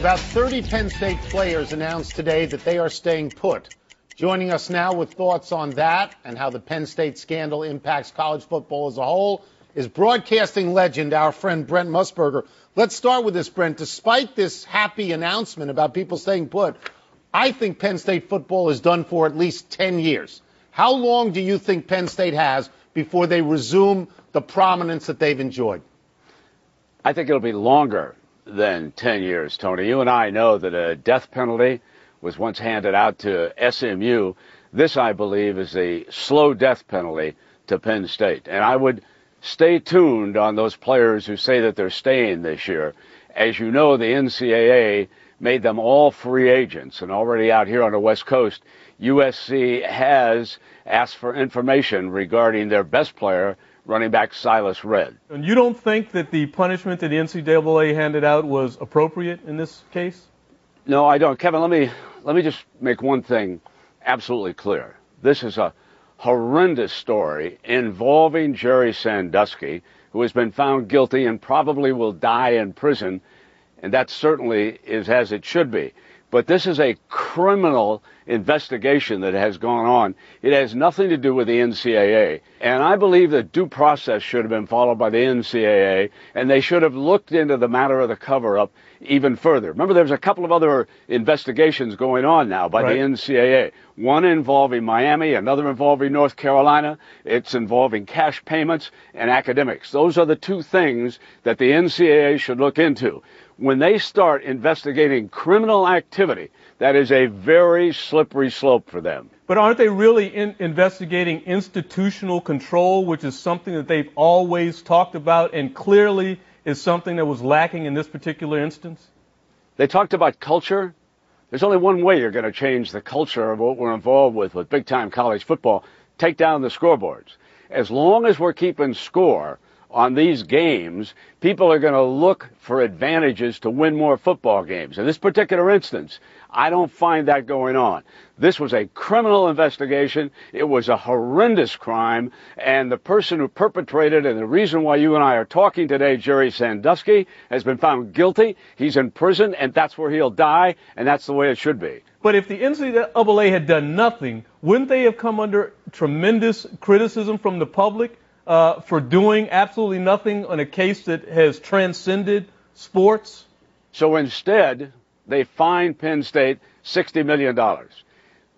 About 30 Penn State players announced today that they are staying put. Joining us now with thoughts on that and how the Penn State scandal impacts college football as a whole is broadcasting legend, our friend Brent Musburger. Let's start with this, Brent. Despite this happy announcement about people staying put, I think Penn State football is done for at least 10 years. How long do you think Penn State has before they resume the prominence that they've enjoyed? I think it'll be longer than 10 years, Tony. You and I know that a death penalty was once handed out to SMU. This, I believe, is a slow death penalty to Penn State. And I would stay tuned on those players who say that they're staying this year. As you know, the NCAA made them all free agents. And already out here on the West Coast, USC has asked for information regarding their best player, running back Silas Redd. And you don't think that the punishment that the NCAA handed out was appropriate in this case? No, I don't. Kevin, let me just make one thing absolutely clear. This is a horrendous story involving Jerry Sandusky, who has been found guilty and probably will die in prison, and that certainly is as it should be. But this is a criminal investigation that has gone on. It has nothing to do with the NCAA. And I believe that due process should have been followed by the NCAA, and they should have looked into the matter of the cover-up even further. Remember, there's a couple of other investigations going on now by the NCAA. One involving Miami, another involving North Carolina. It's involving cash payments and academics. Those are the two things that the NCAA should look into. When they start investigating criminal activity, that is a very slippery slope for them. But aren't they really investigating institutional control, which is something that they've always talked about and clearly is something that was lacking in this particular instance? They talked about culture. There's only one way you're going to change the culture of what we're involved with big-time college football. Take down the scoreboards. As long as we're keeping score on these games, people are going to look for advantages to win more football games. In this particular instance, I don't find that going on. This was a criminal investigation. It was a horrendous crime, and the person who perpetrated it, and the reason why you and I are talking today, Jerry Sandusky, has been found guilty. He's in prison, and that's where he'll die, and that's the way it should be. But if the NCAA had done nothing, wouldn't they have come under tremendous criticism from the public for doing absolutely nothing on a case that has transcended sports? So instead, they fined Penn State $60 million.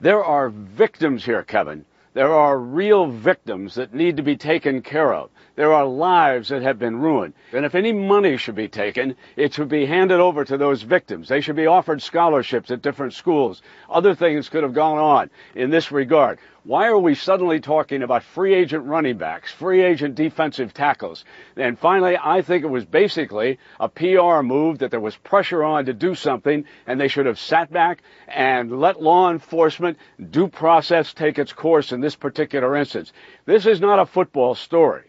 There are victims here, Kevin. There are real victims that need to be taken care of. There are lives that have been ruined. And if any money should be taken, it should be handed over to those victims. They should be offered scholarships at different schools. Other things could have gone on in this regard. Why are we suddenly talking about free agent running backs, free agent defensive tackles? And finally, I think it was basically a PR move that there was pressure on to do something, and they should have sat back and let law enforcement due process take its course in this particular instance. This is not a football story.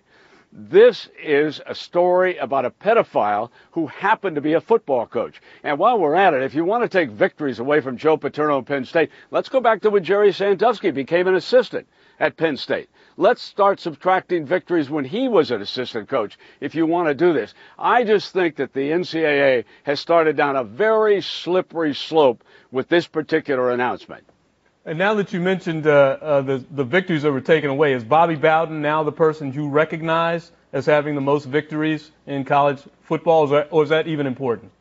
This is a story about a pedophile who happened to be a football coach. And while we're at it, if you want to take victories away from Joe Paterno and Penn State, let's go back to when Jerry Sandusky became an assistant at Penn State. Let's start subtracting victories when he was an assistant coach, if you want to do this. I just think that the NCAA has started down a very slippery slope with this particular announcement. And now that you mentioned the victories that were taken away, is Bobby Bowden now the person you recognize as having the most victories in college football, or is that even important?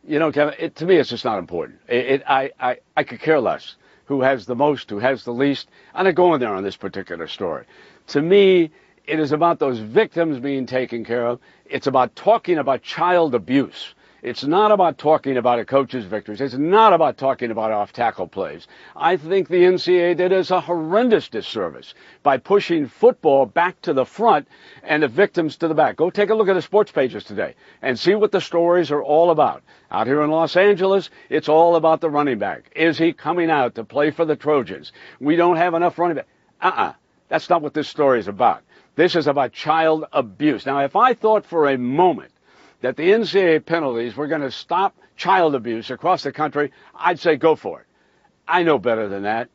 You know, Kevin, to me, it's just not important. I could care less who has the most, who has the least. I'm not going there on this particular story. To me, it is about those victims being taken care of. It's about talking about child abuse. It's not about talking about a coach's victories. It's not about talking about off-tackle plays. I think the NCAA did us a horrendous disservice by pushing football back to the front and the victims to the back. Go take a look at the sports pages today and see what the stories are all about. Out here in Los Angeles, it's all about the running back. Is he coming out to play for the Trojans? We don't have enough running back. That's not what this story is about. This is about child abuse. Now, if I thought for a moment that the NCAA penalties were going to stop child abuse across the country, I'd say go for it. I know better than that.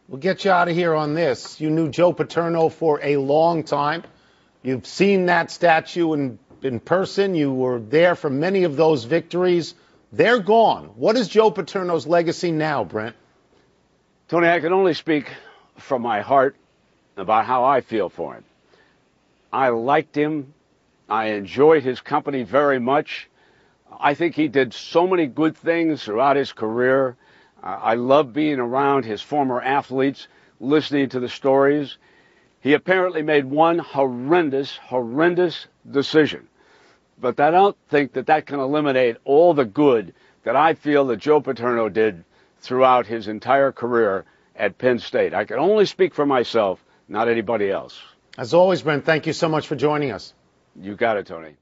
We'll get you out of here on this. You knew Joe Paterno for a long time. You've seen that statue in person. You were there for many of those victories. They're gone. What is Joe Paterno's legacy now, Brent? Tony, I can only speak from my heart about how I feel for him. I liked him. I enjoyed his company very much. I think he did so many good things throughout his career. I love being around his former athletes, listening to the stories. He apparently made one horrendous decision. But I don't think that can eliminate all the good that I feel that Joe Paterno did throughout his entire career at Penn State. I can only speak for myself, not anybody else. As always, Brent, thank you so much for joining us. You got it, Tony.